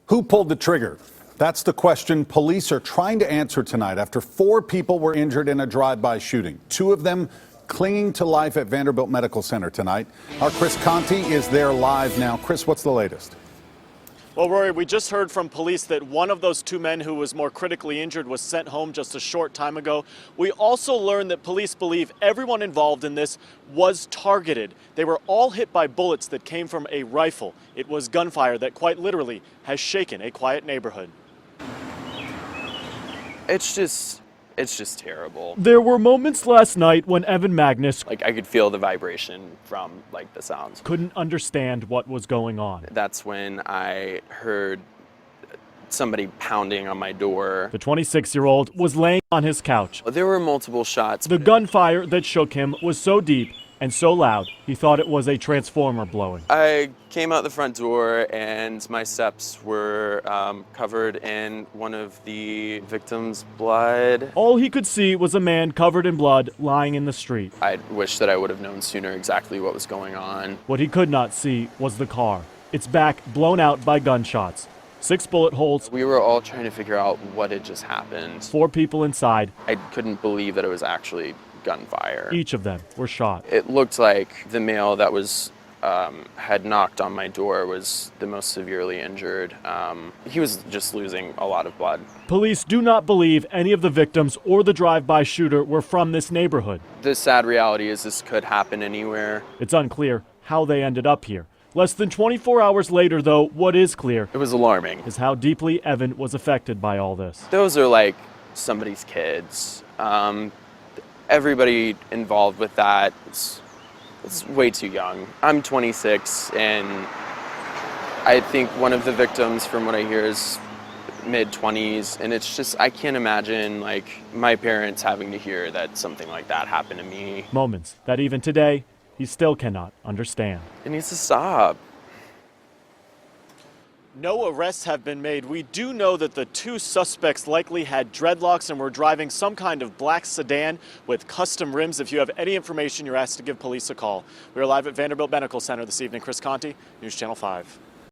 Who pulled the trigger? That's the question police are trying to answer tonight after 4 people were injured in a drive-by shooting. 2 of them clinging to life at Vanderbilt Medical Center tonight. Our Chris Conti is there live now. Chris, what's the latest? Well, Rory, we just heard from police that one of those 2 men who was more critically injured was sent home just a short time ago. We also learned that police believe everyone involved in this was targeted. They were all hit by bullets that came from a rifle. It was gunfire that quite literally has shaken a quiet neighborhood. It's just terrible. There were moments last night when Evan Magnus I could feel the vibration from the sounds. couldn't understand what was going on. That's when I heard somebody pounding on my door. The 26-year-old was laying on his couch. There were multiple shots. The gunfire that shook him was so deep and so loud, he thought it was a transformer blowing. I came out the front door and my steps were covered in one of the victims' blood. All he could see was a man covered in blood lying in the street. I wish that I would have known sooner exactly what was going on. What he could not see was the car, its back blown out by gunshots. 6 bullet holes, We were all trying to figure out what had just happened. 4 people inside. I couldn't believe that it was actually gunfire. Each of them were shot. It looked like the male that was had knocked on my door was the most severely injured. He was just losing a lot of blood. Police do not believe any of the victims or the drive-by shooter were from this neighborhood. The sad reality is this could happen anywhere. It's unclear how they ended up here. Less than 24 hours later, though, what is clear It was alarming. is how deeply Evan was affected by all this. Those are like somebody's kids. Everybody involved with that is way too young. I'm 26, and I think one of the victims, from what I hear, is mid-20s, and it's just, I can't imagine my parents having to hear that something like that happened to me. Moments that even today, he still cannot understand. It needs to stop. No arrests have been made. We do know that the 2 suspects likely had dreadlocks and were driving some kind of black sedan with custom rims. If you have any information, you're asked to give police a call. We are live at Vanderbilt Medical Center this evening. Chris Conti, News Channel 5.